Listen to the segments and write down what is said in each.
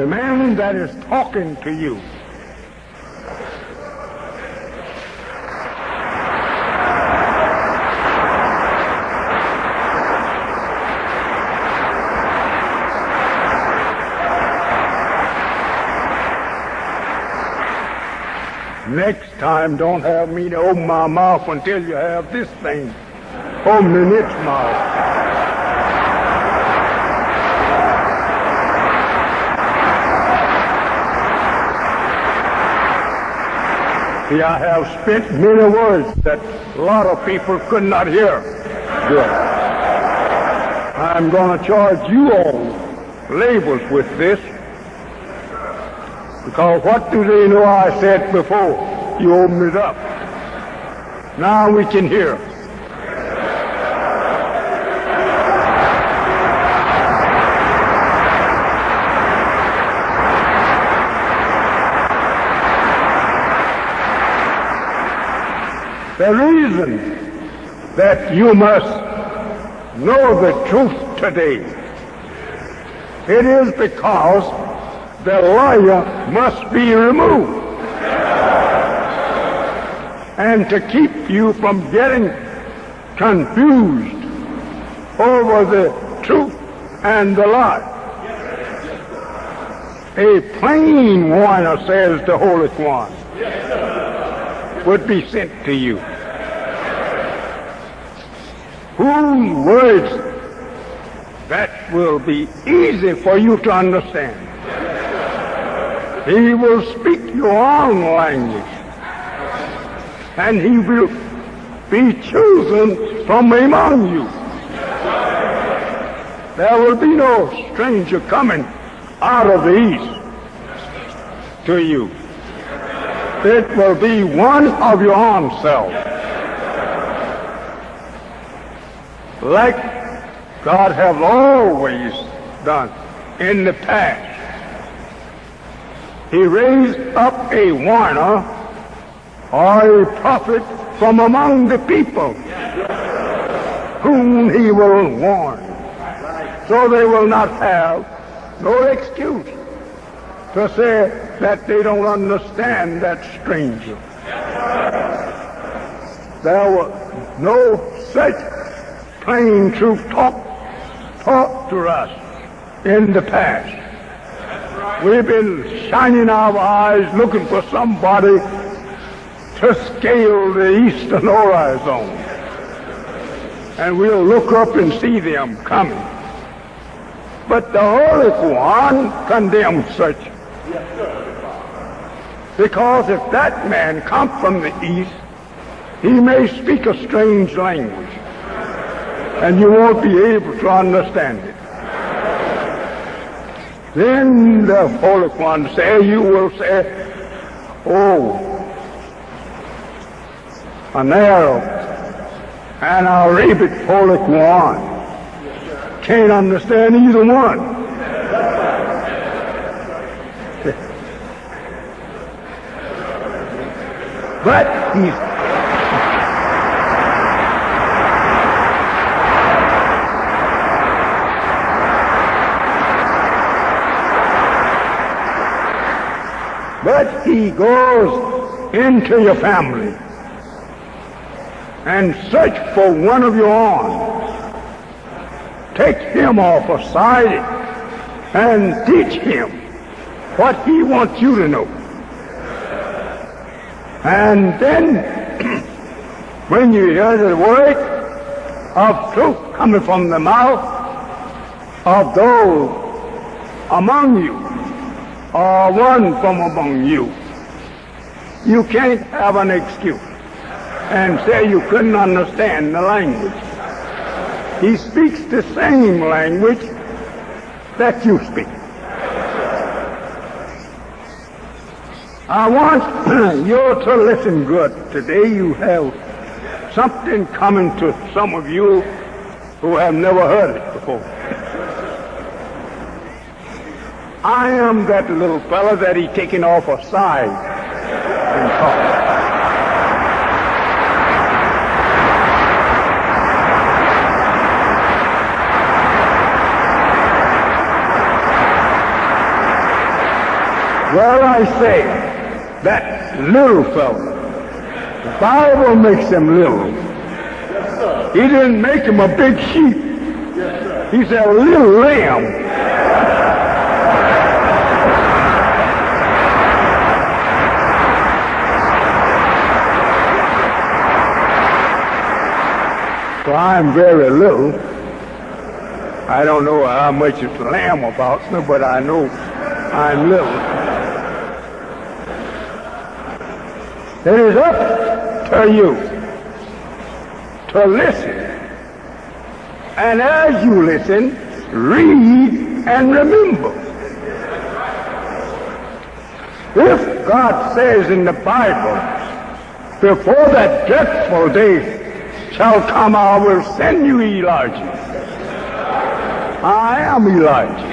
the man that is talking to you. Next time, don't have me to open my mouth until you have this thing opening its mouth. See, I have spent many words that a lot of people could not hear. Good. I'm going to charge you all labels with this, because what do they know I said before you open it up? Now we can hear. The reason that you must know the truth today, it is because the liar must be removed. And to keep you from getting confused over the truth and the lie, a plain warner, says the Holy One, would be sent to you, whose words that will be easy for you to understand. He will speak your own language, and he will be chosen from among you. There will be no stranger coming out of the east to you. It will be one of your own self, like God has always done in the past. He raised up a warner or a prophet from among the people whom he will warn, so they will not have no excuse to say that they don't understand that stranger. There was no such plain truth taught to us in the past. We've been shining our eyes looking for somebody to scale the eastern horizon, and we'll look up and see them coming. But the Holy One condemns such, because if that man come from the east, he may speak a strange language, and you won't be able to understand it. Then the Holy One say, you will say, oh, a narrow and a rabid Holy One can't understand either one. But he goes into your family and search for one of your own. Take him off aside and teach him what he wants you to know. And then, when you hear the word of truth coming from the mouth of those among you, or one from among you, you can't have an excuse and say you couldn't understand the language. He speaks the same language that you speak. I want you to listen good. Today you have something coming to some of you who have never heard it before. I am that little fella that he taken off aside and taught. Well, I say, that little fellow, the Bible makes him little. He didn't make him a big sheep. He said a little lamb. So I'm very little. I don't know how much it's lamb about, but I know I'm little. It is up to you to listen. And as you listen, read and remember. If God says in the Bible, before that dreadful day shall come, I will send you Elijah. I am Elijah.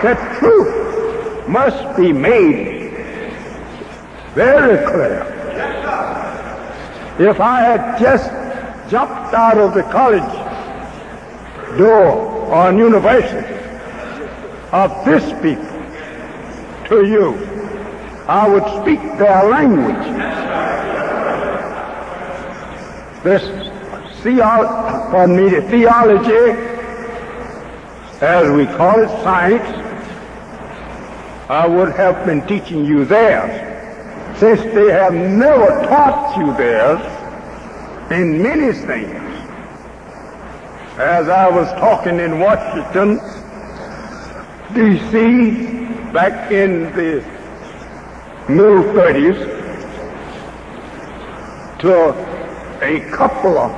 The truth must be made very clear. If I had just jumped out of the college door or university of this people to you, I would speak their language. This theology, as we call it, science, I would have been teaching you theirs, since they have never taught you theirs in many things. As I was talking in Washington, D.C., back in the middle 30s, to a couple of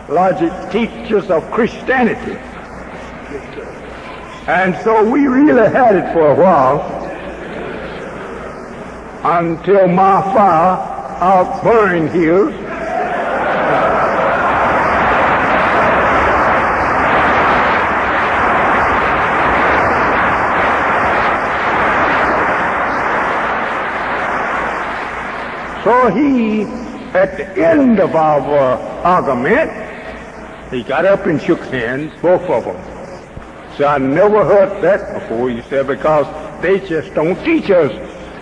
theological teachers of Christianity. And so we really had it for a while until my fire outburned here. So he, at the end of our argument, he got up and shook hands, both of them. So I never heard that before, he said, because they just don't teach us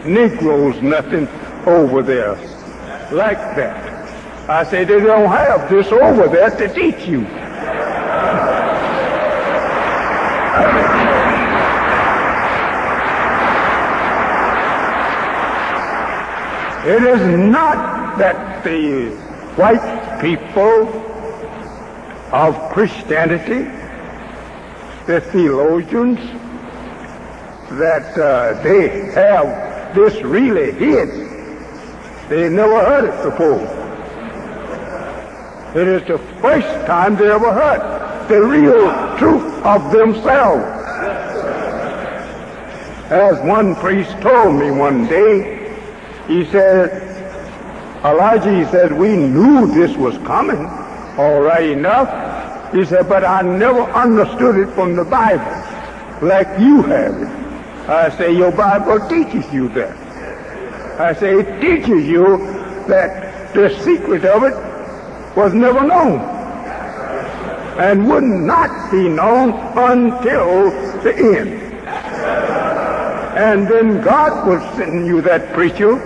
Negroes nothing over there like that. I said, they don't have this over there to teach you. It is not that the white people of Christianity, the theologians, that they have this really hid. They never heard it before. It is the first time they ever heard the real truth of themselves. As one priest told me one day, he said, Elijah, he said, we knew this was coming, all right enough. He said, but I never understood it from the Bible like you have it. I say, your Bible teaches you that. I say, it teaches you that the secret of it was never known and would not be known until the end. And then God will send you that preacher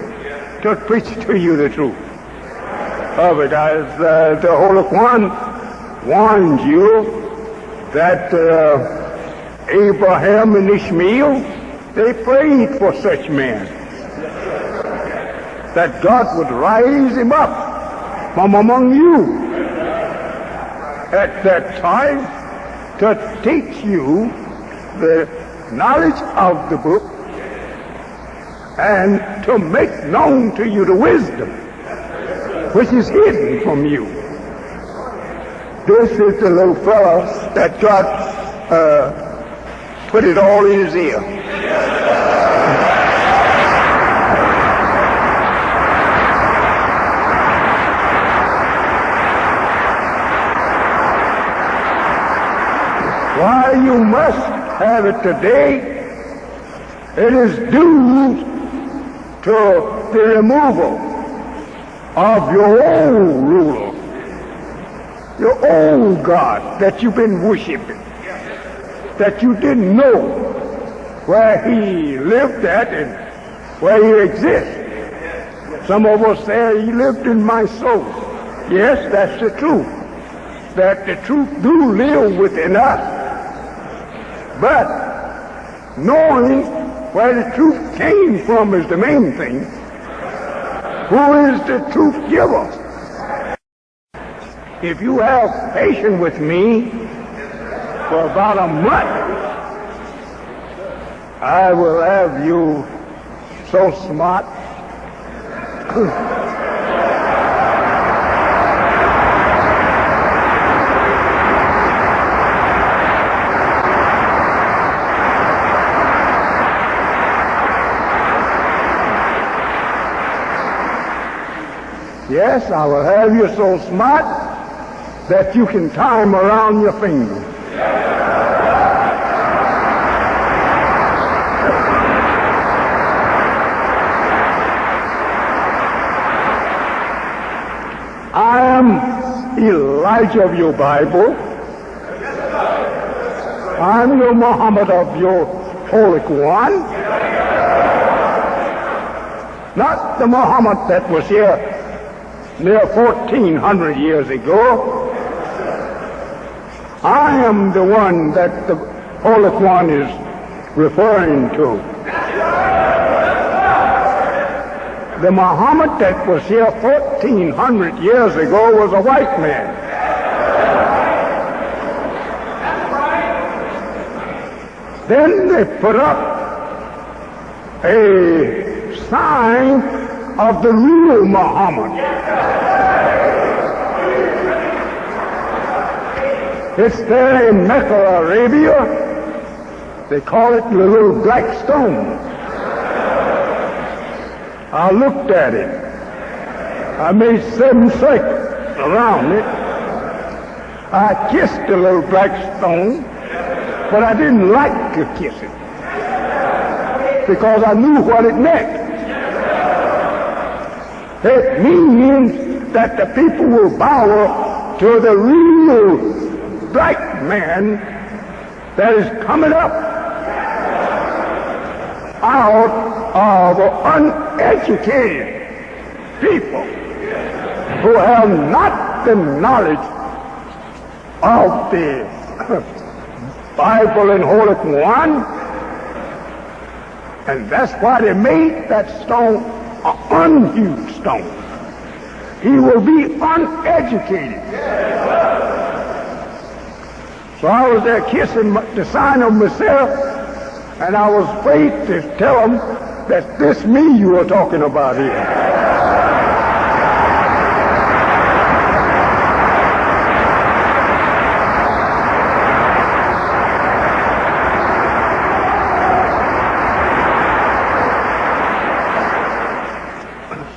to preach to you the truth of it, as the Holy One warned you that Abraham and Ishmael, they prayed for such men, that God would rise him up from among you at that time to teach you the knowledge of the book and to make known to you the wisdom which is hidden from you. This is the little fellow that God put it all in his ear. Why, you must have it today, it is due to the removal of your old ruler, your old God that you've been worshiping, that you didn't know where he lived at and where he exists. Some of us say he lived in my soul. Yes, that's the truth, that the truth do live within us. But knowing where the truth came from is the main thing. Who is the truth giver? If you have patience with me for about a month, I will have you so smart. Yes, I will have you so smart that you can tie them around your finger. I am Elijah of your Bible. I'm your Muhammad of your Holy Quran. Not the Muhammad that was here near 1400 years ago. I am the one that the Holy Quran is referring to. The Muhammad that was here 1400 years ago was a white man. Then they put up a sign of the real Muhammad. It's there in Mecca, Arabia. They call it the little black stone. I looked at it. I made 7 circles around it. I kissed the little black stone, but I didn't like to kiss it because I knew what it meant. It means that the people will bow to the real black man that is coming up out of uneducated people who have not the knowledge of the Bible and Holy Quran, and that's why they made that stone an unhewed stone. He will be uneducated. So I was there kissing the sign of myself, and I was afraid to tell them that this me you were talking about here.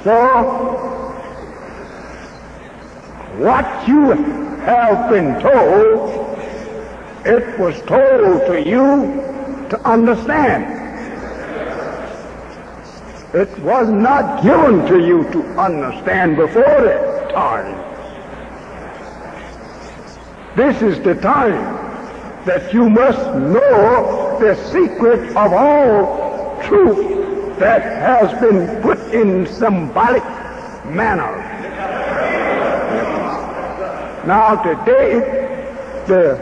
So, what you have been told, it was told to you to understand. It was not given to you to understand before that time. This is the time that you must know the secret of all truth that has been put in symbolic manner. Now today, the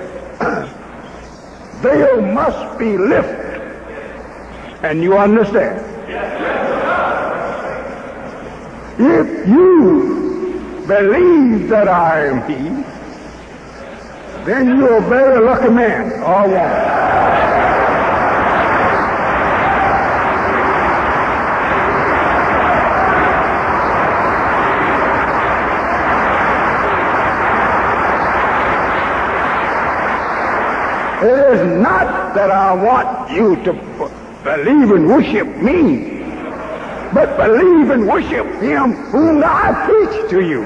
veil must be lifted, and you understand. If you believe that I am He, then you're a very lucky man or woman. It is not that I want you to believe and worship me, but believe and worship Him whom I preach to you.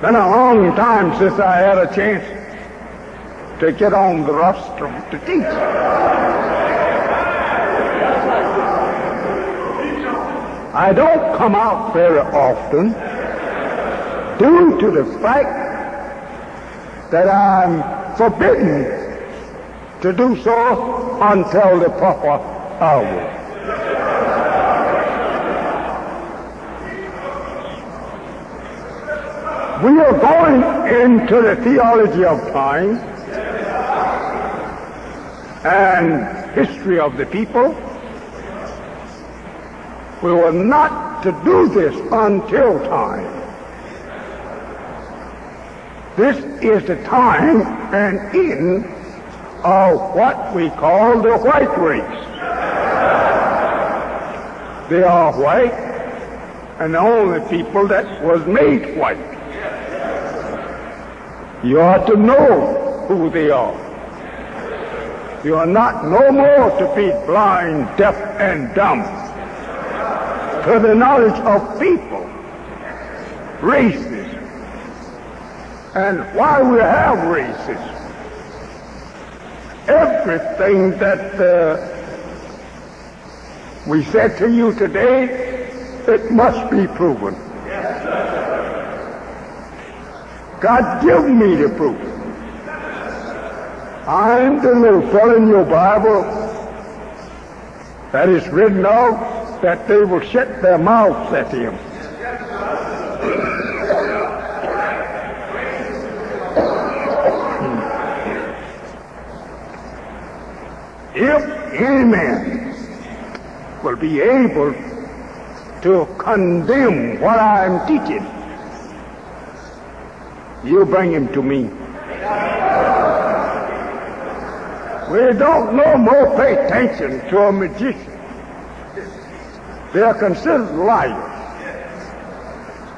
been a long time since I had a chance to get on the rostrum to teach. I don't come out very often due to the fact that I'm forbidden to do so until the proper hour. We are going into the theology of time and history of the people. We were not to do this until time. This is the time and end of what we call the white race. They are white and the only people that was made white. You ought to know who they are. You are not no more to be blind, deaf, and dumb to the knowledge of people, races, and why we have races. Everything that we said to you today, it must be proven. God give me the proof. I'm the little fellow in your Bible that is written of that they will shut their mouths at him. If any man will be able to condemn what I'm teaching, you bring him to me. We don't no more pay attention to a magician. They are considered liars.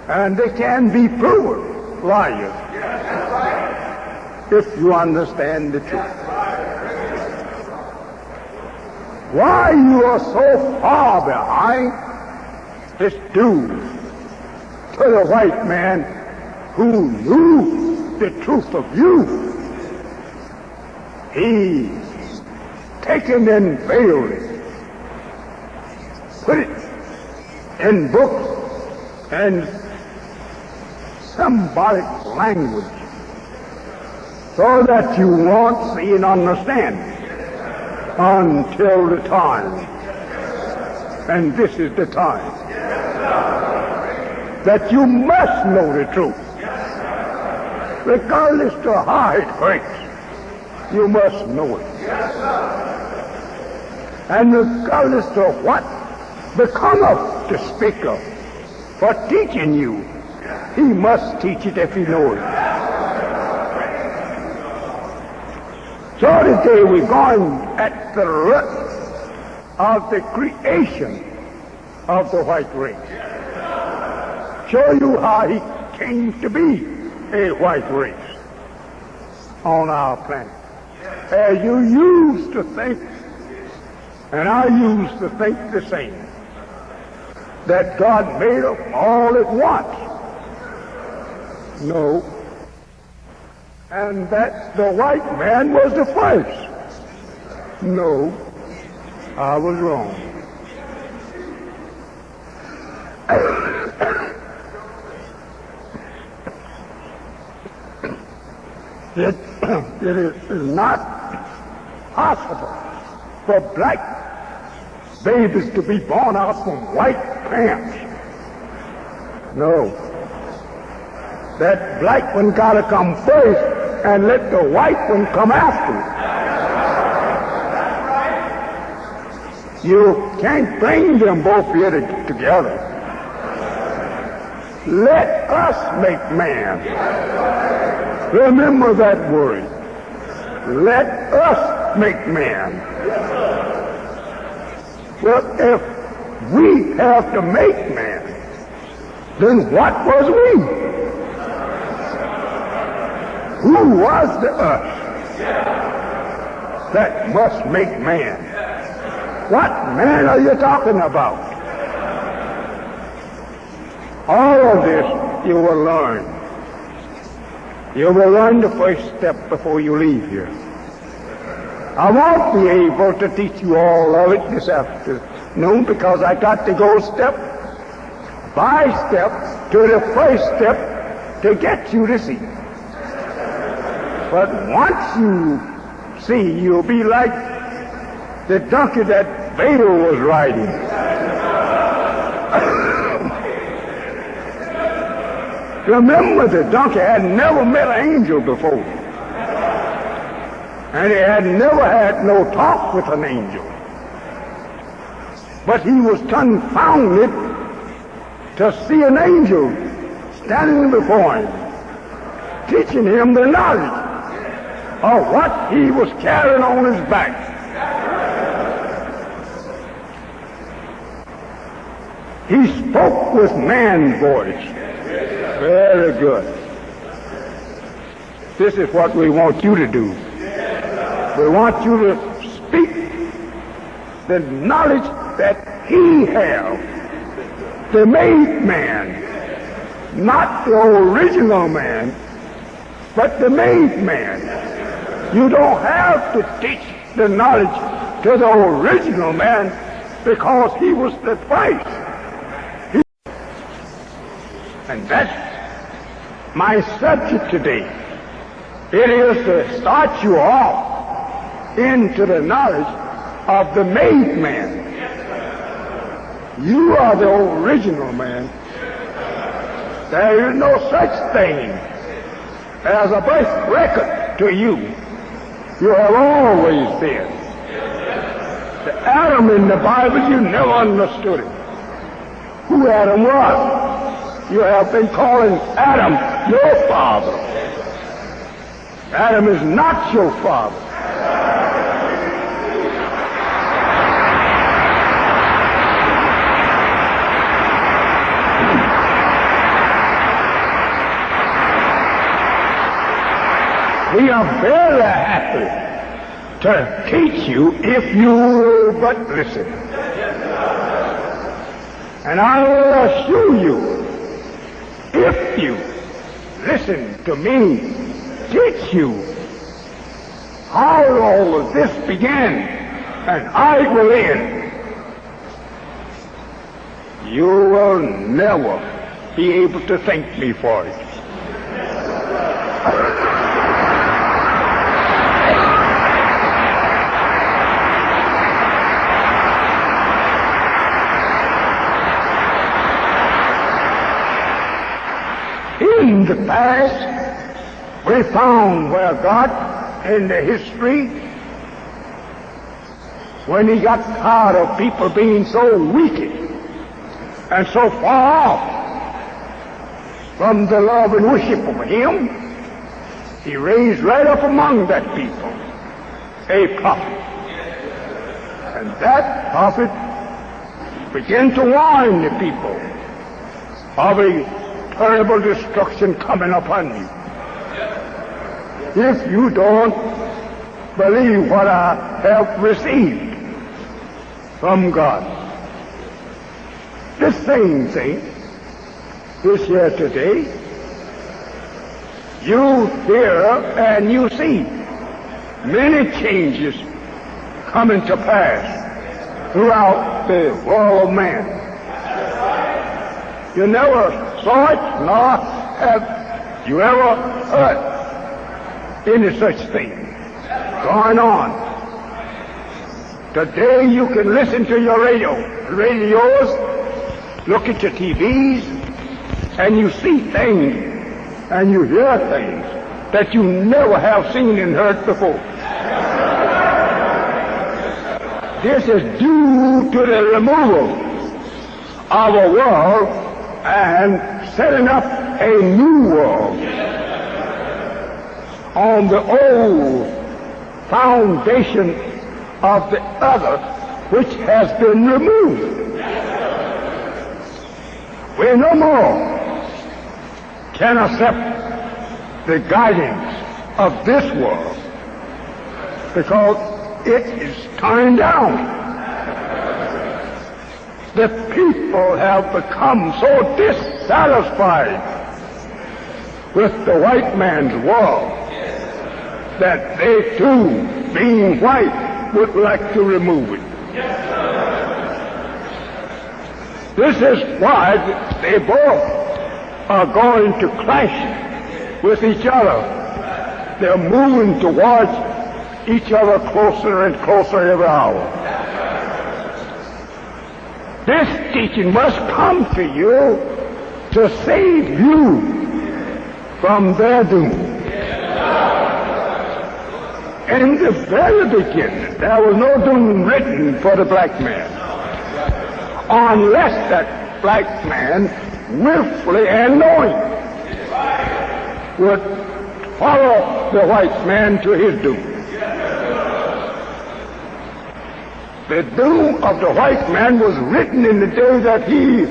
And they can be proven liars if you understand the truth. Why you are so far behind is due to the white man who knew the truth of you. He taken and veiled it, put it in books and symbolic language so that you won't see and understand until the time. And this is the time that you must know the truth. Regardless to how it hurts, you must know it. And regardless to what becometh the speaker for teaching you, he must teach it if he knows it. So today we're going at the root of the creation of the white race. Show you how he came to be a white race on our planet. As you used to think, and I used to think the same, that God made them all at once. No. And that the white man was the first. No. I was wrong. It is not possible for black babies to be born out from white parents. No. That black one gotta come first and let the white one come after. You can't bring them both here together. Let us make man. Remember that word. Let us make man. Well, if we have to make man, then what was we? Who was the us that must make man? What man are you talking about? All of this you will learn You will learn the first step before you leave here. I won't be able to teach you all of it this afternoon because I got to go step by step to the first step to get you to see. But once you see, you'll be like the donkey that Vader was riding. Remember, the donkey had never met an angel before. And he had never had no talk with an angel. But he was confounded to see an angel standing before him, teaching him the knowledge of what he was carrying on his back. He spoke with man's voice. Very good. This is what we want you to do. We want you to speak the knowledge that he has, the made man, not the original man, but the made man. You don't have to teach the knowledge to the original man because he was the first. And that's my subject today. It is to start you off into the knowledge of the made man. You are the original man. There is no such thing as a birth record to you. You have always been. The Adam in the Bible, you never understood it. Who Adam was. You have been calling Adam your father. Adam is not your father. We are very happy to teach you if you will but listen. And I will assure you, if you listen to me teach you how all of this began and how it will end, you will never be able to thank me for it. In the past, we found where God, in the history, when he got tired of people being so wicked and so far off from the love and worship of him, he raised right up among that people a prophet. And that prophet began to warn the people of a terrible destruction coming upon you. If you don't believe what I have received from God, the same thing is here today. You hear and you see many changes coming to pass throughout the world of man. You never saw it, nor have you ever heard any such thing going on. Today you can listen to your radios, look at your TVs, and you see things and you hear things that you never have seen and heard before. This is due to the removal of a world and setting up a new world on the old foundation of the other, which has been removed. We no more can accept the guidance of this world because it is turned down. The people have become so dissatisfied with the white man's world, that they too, being white, would like to remove it. This is why they both are going to clash with each other. They're moving towards each other closer and closer every hour. This teaching must come to you to save you from their doom. In the very beginning, there was no doom written for the black man, unless that black man willfully and knowing would follow the white man to his doom. The doom of the white man was written in the day that he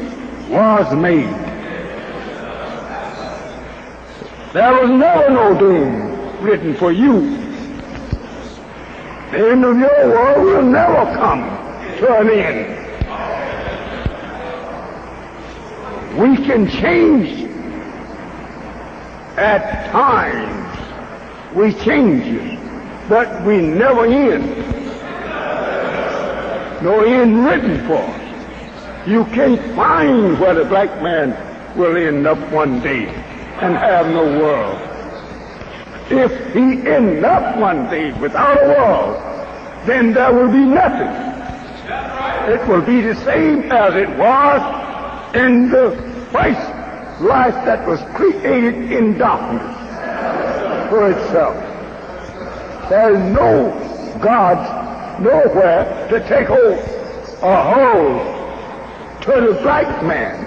was made. There was never no doom written for you. The end of your world will never come to an end. We can change at times. We change, but we never end. No end written for us. You can't find where the black man will end up one day and have no world. If he ends up one day without a world, then there will be nothing. It will be the same as it was in the first life that was created in darkness for itself. There is no God nowhere to take hold to the black man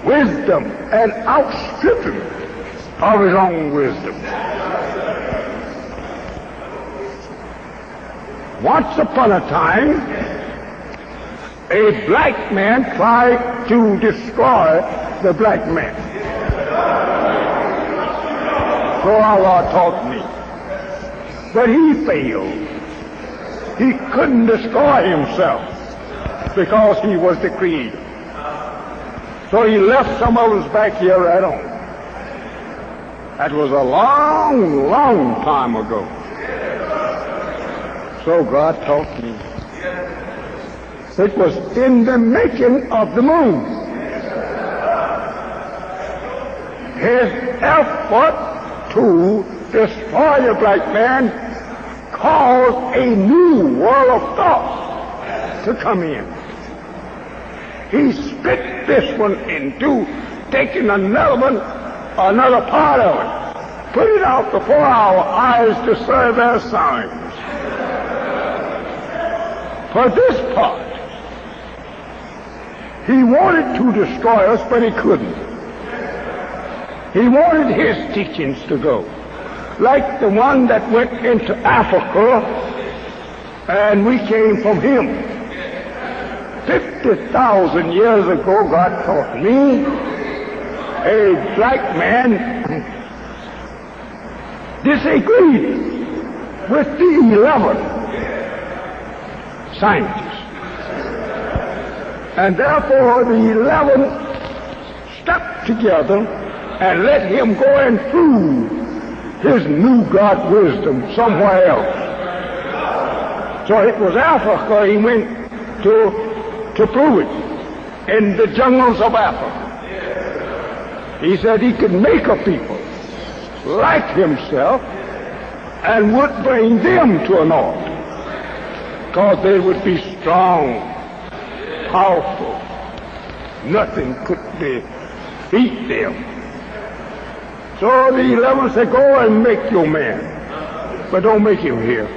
wisdom and outstrip him of his own wisdom. Once upon a time, a black man tried to destroy the black man. So our Lord taught me. But he failed. He couldn't destroy himself because he was the creator. So he left some of us back here right on. That was a long, long time ago. So God taught me. It was in the making of the moon. His effort to destroy the black man caused a new world of thought to come in. He split this one into taking another part of it, put it out before our eyes to serve as signs. For this part, he wanted to destroy us, but he couldn't. He wanted his teachings to go, like the one that went into Africa, and we came from him. 50,000 years ago, God taught me, a black man disagreed with the 11 scientists. And therefore the 11 stuck together and let him go and prove his new God wisdom somewhere else. So it was Africa he went to prove it, in the jungles of Africa. He said he could make a people like himself and would bring them to an order, because they would be strong, powerful. Nothing could defeat them. So the 11 said, go and make your man, but don't make him here.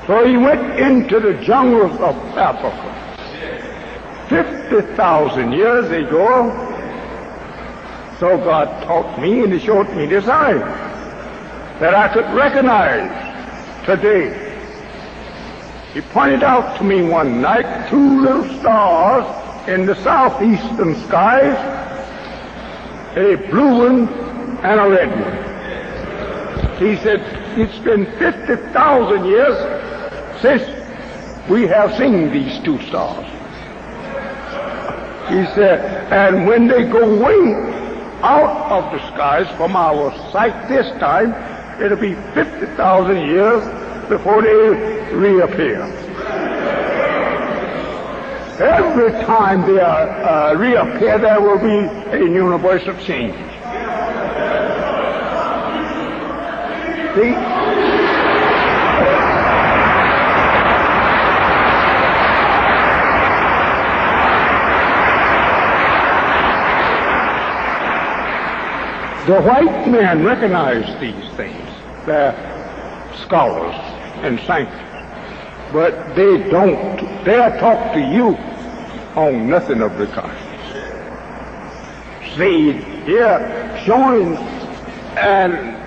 So he went into the jungles of Africa. 50,000 years ago. So God taught me, and he showed me the sign that I could recognize today. He pointed out to me one night 2 little stars in the southeastern skies, a blue one and a red one. He said, it's been 50,000 years since we have seen these 2 stars. He said, and when they go away, out of the skies from our sight this time, it'll be 50,000 years before they reappear. Every time they reappear, there will be a universal change. See? The white men recognize these things. They're scholars and scientists. But they don't dare talk to you on nothing of the kind. See, here showing an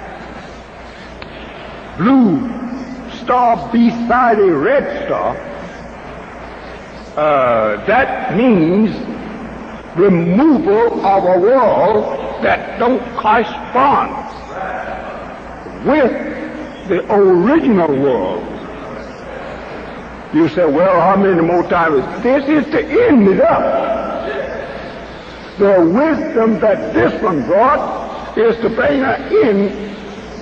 blue star beside a red star, that means removal of a world that don't correspond with the original world. You say, well, how many more times? This is to end it up. The wisdom that this one brought is to bring an end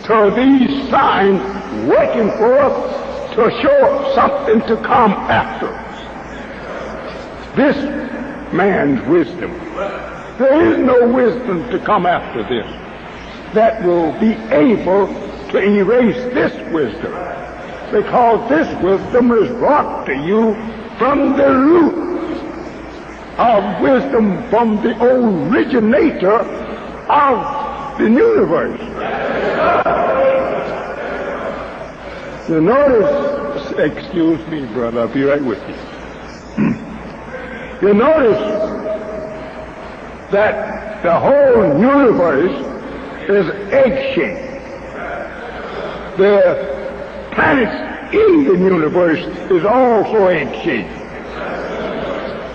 to these signs working for us to show something to come after. This man's wisdom. There is no wisdom to come after this that will be able to erase this wisdom, because this wisdom is brought to you from the root of wisdom, from the originator of the universe. You notice, excuse me, brother, I'll be right with you. You notice that the whole universe is egg-shaped. The planets in the universe is also egg-shaped.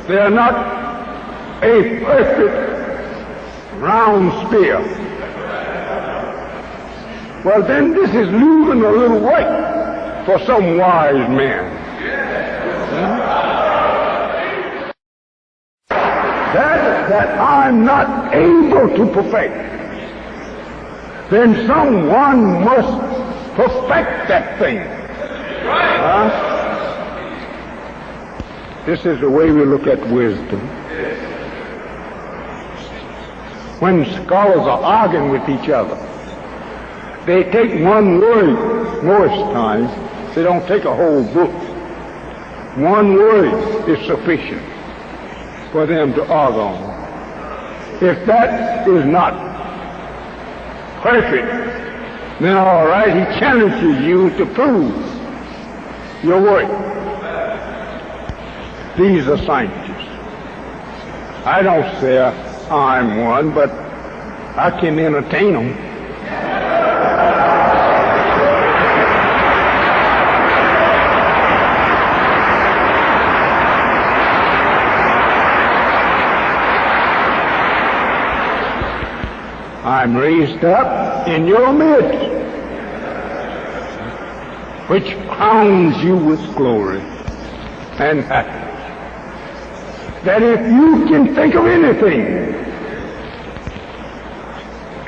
They are not a perfect round sphere. Well, then this is losing a little weight for some wise man. That I'm not able to perfect, then someone must perfect that thing. This is the way we look at wisdom. When scholars are arguing with each other, they take one word most times. They don't take a whole book. One word is sufficient for them to argue on. If that is not perfect, then all right, he challenges you to prove your work. These are scientists. I don't say I'm one, but I can entertain them. I'm raised up in your midst, which crowns you with glory and happiness. That if you can think of anything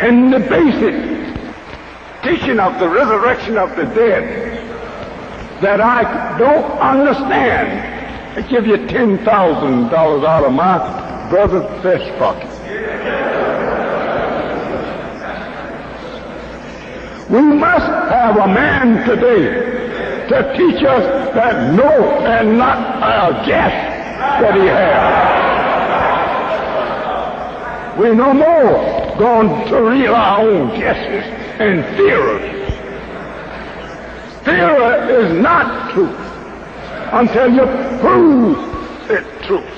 in the basic teaching of the resurrection of the dead that I don't understand, I give you $10,000 out of my brother's vest pocket. We must have a man today to teach us that no and not a guess that he has. We no more going to rely on guesses and theories. Theory is not truth until you prove it truth.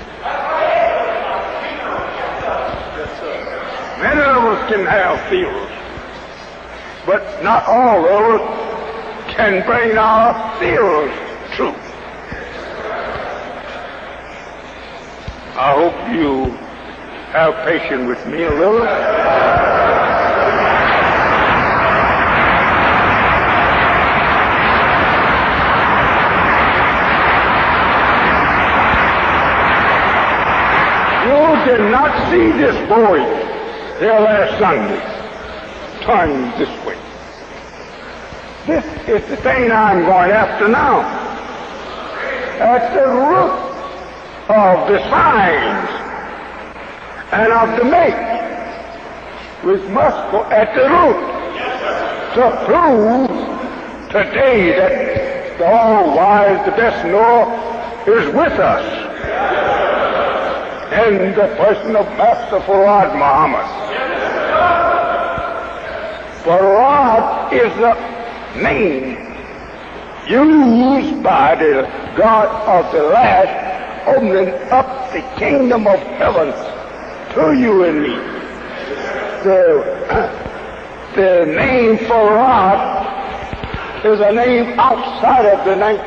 Many of us can have theories, but not all of us can bring our theories true. I hope you have patience with me a little. You did not see this boy here last Sunday. Turn this way. This is the thing I'm going after now. At the root of the signs and of the make. We must go at the root to prove today that the all-wise, the best knower is with us in the person of Master Farad Muhammad. Farad is a name used by the God of the last, opening up the kingdom of heaven to you and me. The name Farad is a name outside of the name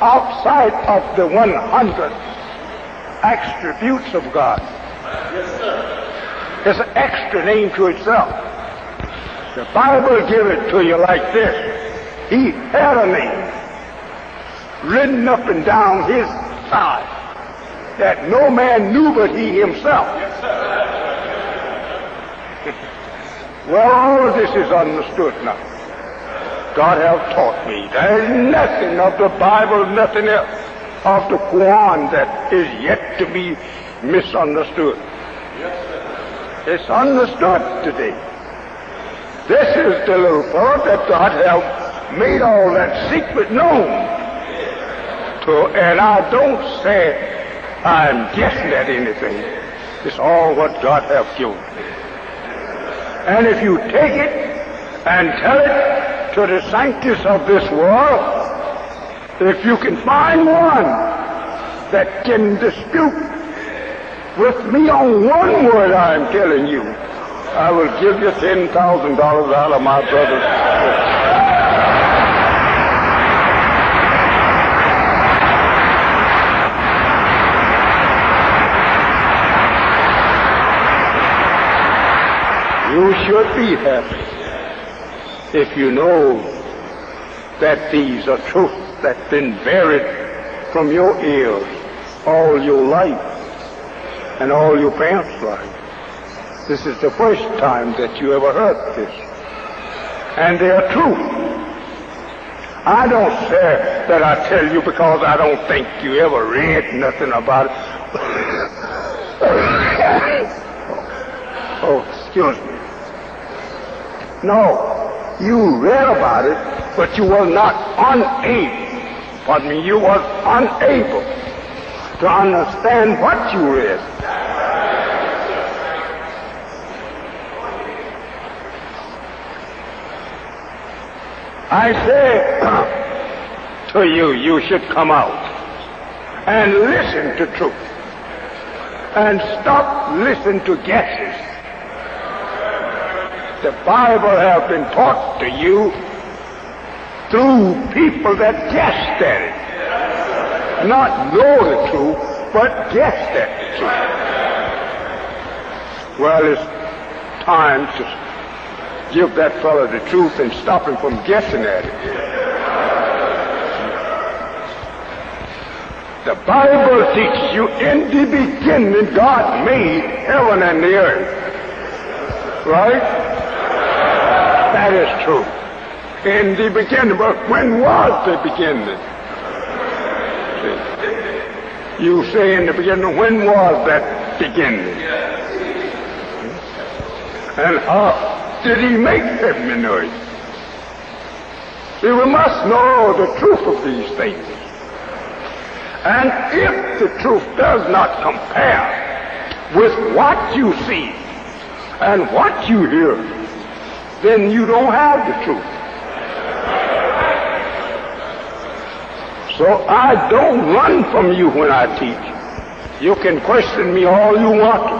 outside of the 100 attributes of God. Yes, sir. It's an extra name to itself. The Bible gives it to you like this. He had a name written up and down his side that no man knew but he himself. Yes, sir. Well, all of this is understood now. God has taught me. There is nothing of the Bible, nothing else of the Quran that is yet to be misunderstood. Yes, sir. It's understood today. This is the little fellow that God has made all that secret known to, and I don't say I'm guessing at anything. It's all what God has given me. And if you take it and tell it to the scientists of this world, if you can find one that can dispute with me on one word I'm telling you, I will give you $10,000 out of my brother's. You should be happy if you know that these are truths that's been buried from your ears all your life and all your parents' life. This is the first time that you ever heard this. And they are true. I don't say that I tell you because I don't think you ever read nothing about it. Oh, excuse me. No, you read about it, but you were not you was unable to understand what you read. I say to you, you should come out and listen to truth and stop listening to guesses. The Bible has been taught to you through people that guessed at it. Not know the truth, but guessed at the truth. Well, it's time to give that fellow the truth and stop him from guessing at it. The Bible teaches you in the beginning God made heaven and the earth. Right? That is true. In the beginning, but when was the beginning? See? You say in the beginning, when was that beginning? And how did he make heaven and earth? See, we must know the truth of these things. And if the truth does not compare with what you see and what you hear, then you don't have the truth. So I don't run from you when I teach. You can question me all you want to.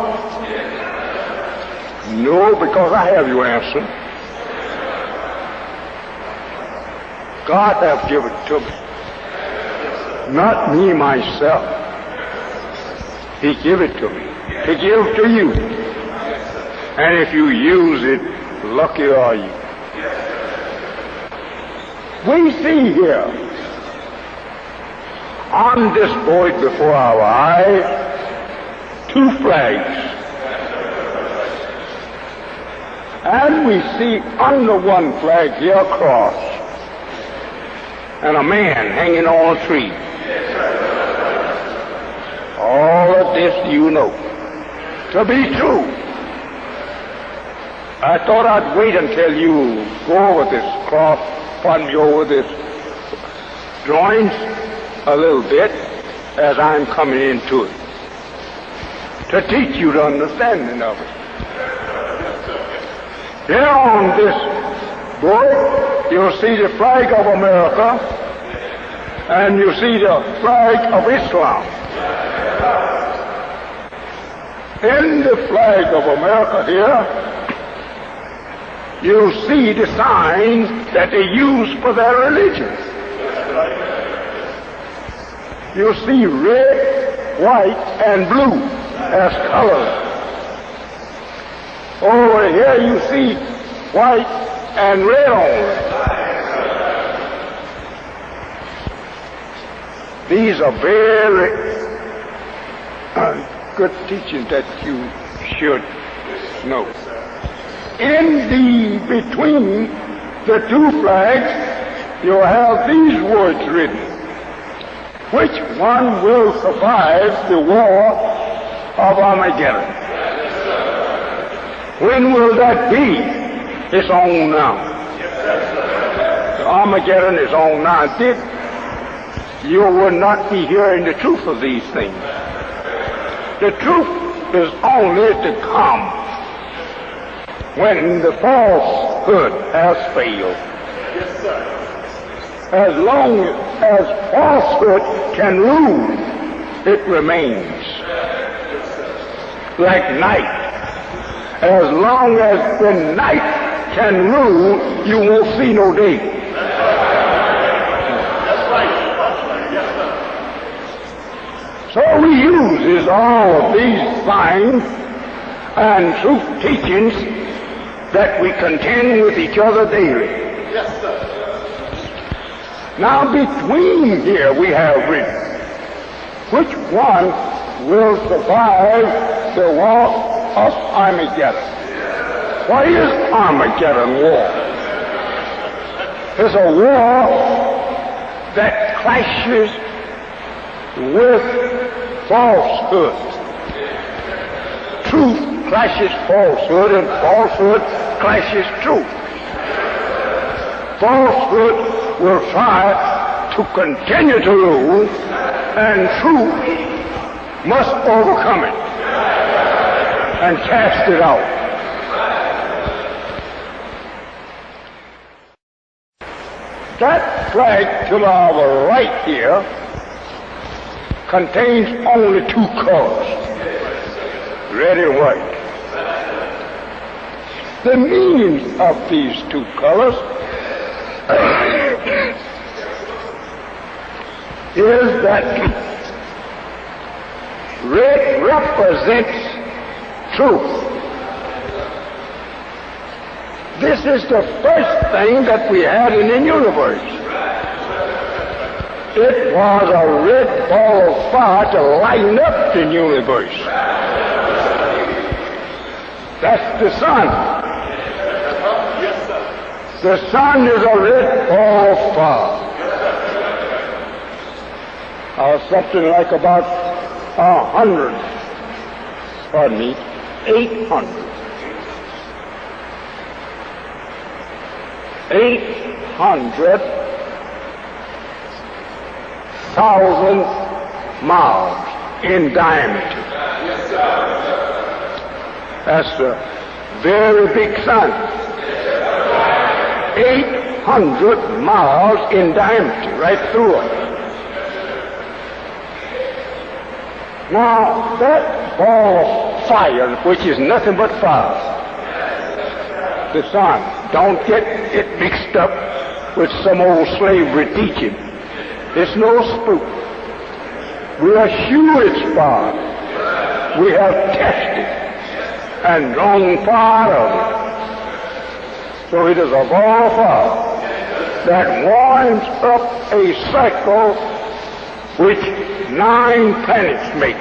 No, because I have your answer. God has given it to me. Not me myself. He gave it to me. To give to you. And if you use it, lucky are you. We see here on this board before our eyes two flags. And we see under one flag here a cross and a man hanging on a tree. All of this you know to be true. I thought I'd wait until you go over this cross, pardon me, over this drawings a little bit as I'm coming into it, to teach you the understanding of it. Here on this board, you'll see the flag of America, and you see the flag of Islam. In the flag of America here, you'll see the signs that they use for their religion. You'll see red, white, and blue as colors. Over here you see white and red only. These are very good teachings that you should know. Between the two flags, you'll have these words written. Which one will survive the war of Armageddon? When will that be? It's on now. Armageddon is on now. You will not be hearing the truth of these things. The truth is only to come when the falsehood has failed. Yes, sir. As long as falsehood can rule, it remains. Like night. As long as the night can rule, you won't see no day. That's right. Yes, sir. So we use all of these signs and truth teachings that we contend with each other daily. Yes, sir. Now between here we have written, which one will survive the war of Armageddon? What is Armageddon war? It's a war that clashes with falsehood. Truth clashes falsehood, and falsehood clashes truth. Falsehood will try to continue to rule, and truth must overcome it and cast it out. That flag to our right here contains only two colors, red and white. The meaning of these two colors is that red represents truth. This is the first thing that we had in the universe. It was a red ball of fire to lighten up the universe. That's the sun. The sun is a red ball of fire. Something like about 800 800,000 miles in diameter. That's a very big sun. 800 miles in diameter, right through it. Now, that ball of fire, which is nothing but fire, the sun, don't get it mixed up with some old slavery teaching. It's no spook. We are sure it's fire. We have tested and drawn fire of it. So it is a ball of fire that winds up a cycle which 9 planets make.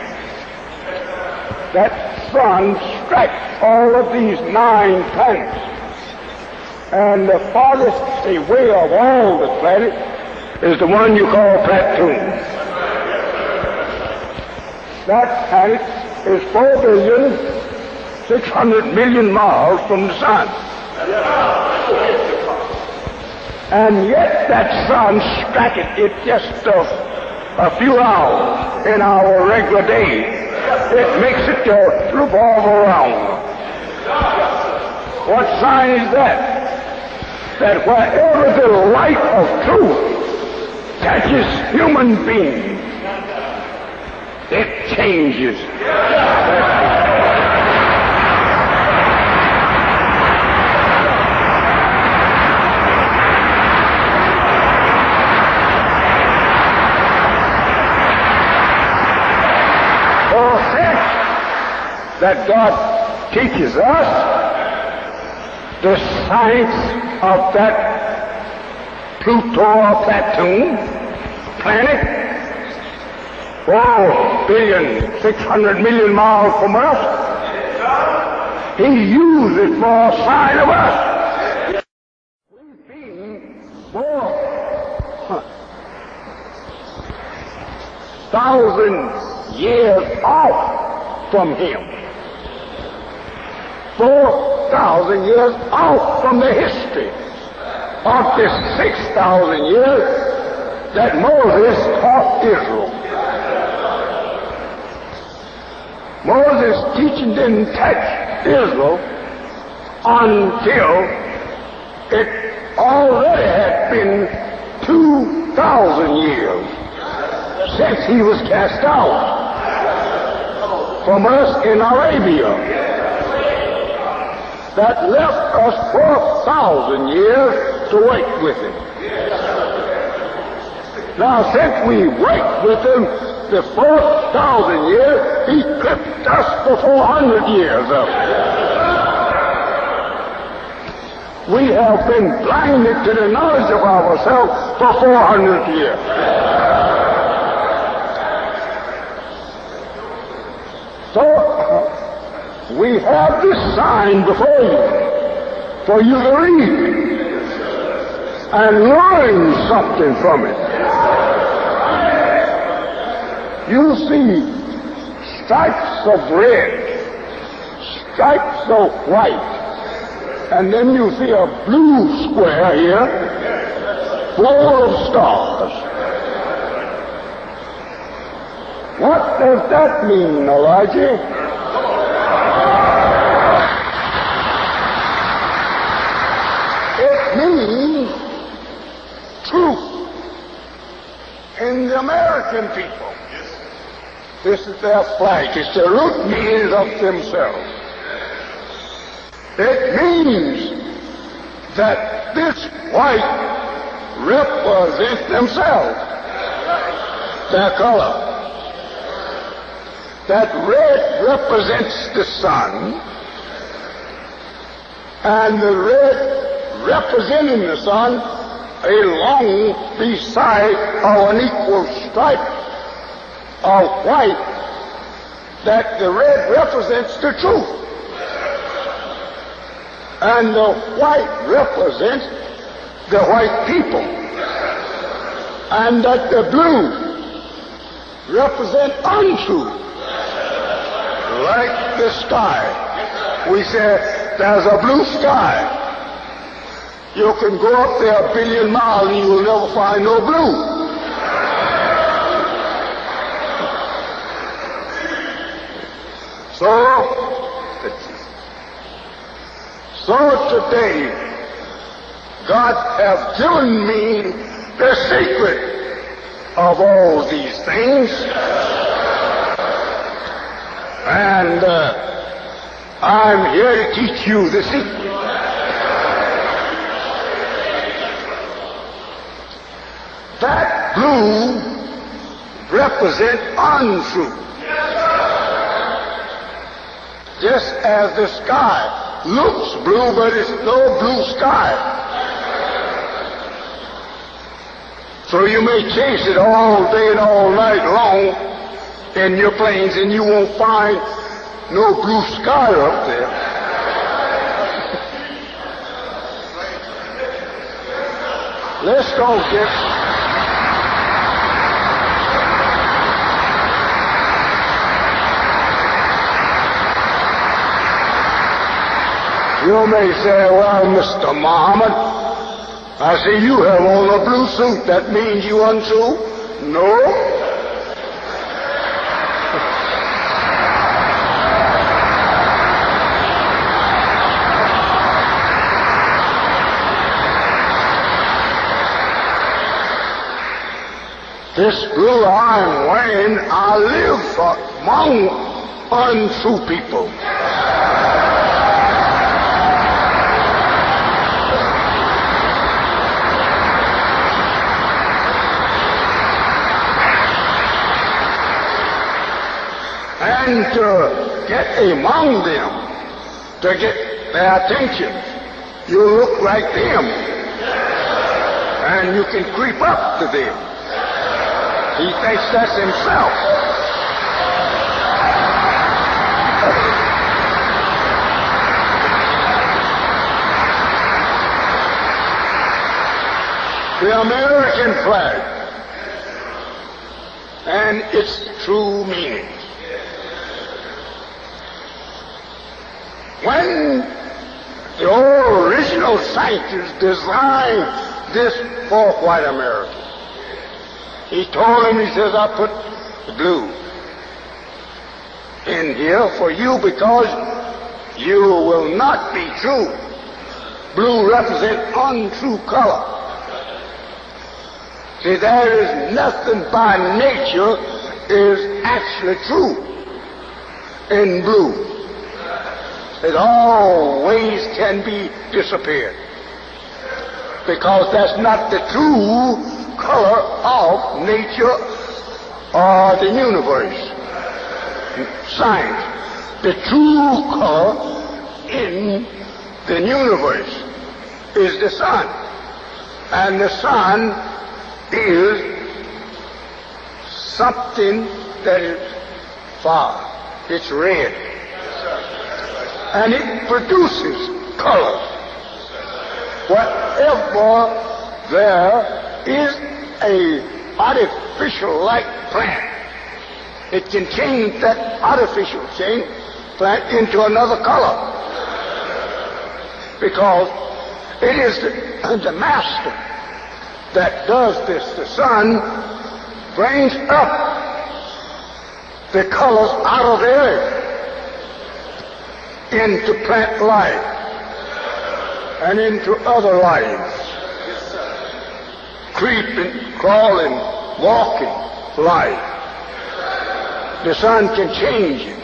that sun strikes all of these 9 planets. And the farthest away of all the planets is the one you call Platoon. That planet is 4,600,000,000 miles from the sun. And yet that sun strikes it just a few hours in our regular day. It makes it revolve around. What sign is that? That wherever the light of truth touches human beings, it changes. That God teaches us the science of that Pluto or Platoon planet, 4,600,000,000 miles from us. He used it for a sign of us. We've been 4,000 years off from him. 4,000 years out from the history of this 6,000 years that Moses taught Israel. Moses' teaching didn't touch Israel until it already had been 2,000 years since he was cast out from us in Arabia. That left us 4,000 years to wait with him. Now, since we wait with him the 4,000 years, he clipped us for 400 years of it. We have been blinded to the knowledge of ourselves for 400 years. So, we have this sign before you for you to read and learn something from it. You see stripes of red, stripes of white, and then you see a blue square here full of stars. What does that mean, Elijah? It means truth in the American people. This is their flag. It's the root means of themselves. It means that this white represents themselves, their color. That red represents the sun, and the red representing the sun along beside an equal stripe of white, that the red represents the truth, and the white represents the white people, and that the blue represents untruth. Like the sky. We say there's a blue sky. You can go up there 1 billion miles and you will never find no blue. So today, God has given me the secret of all these things. And I'm here to teach you the secret. That blue represents untruth. Just as the sky looks blue, but it's no blue sky. So you may chase it all day and all night long in your planes, and you won't find no blue sky up there. Let's don't get... You may say, well, Mr. Muhammad, I say, you have on a blue suit. That means you untrue? No. This blue I'm wearing, I live among untrue people. And to get among them, to get their attention, you look like them, and you can creep up to them. He thinks that's himself. The American flag and its true meaning. When the old original scientists designed this for white America, he told him, he says, I put the blue in here for you because you will not be true. Blue represents untrue color. See, there is nothing by nature is actually true in blue. It always can be disappeared because that's not the true color of nature or the universe. Science. The true color in the universe is the sun. And the sun is something that is far. It's red. And it produces color. Whatever there is a artificial light plant, it can change that artificial plant into another color, because it is the master that does this. The sun brings up the colors out of the earth into plant life and into other lives. Creeping, crawling, walking life. The sun can change it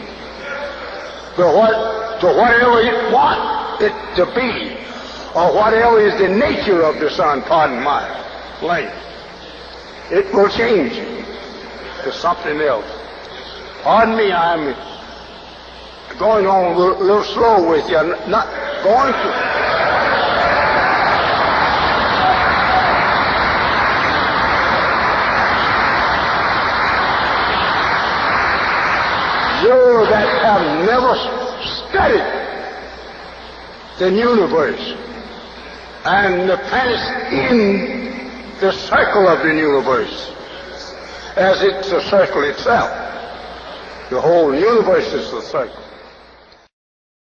to whatever it wants it to be, or whatever is the nature of the sun, pardon my language. It will change it to something else. Pardon me, I'm going on a little slow with you. I'm not going to... You that have never studied the universe and the planets in the circle of the universe, as it's a circle itself. The whole universe is a circle.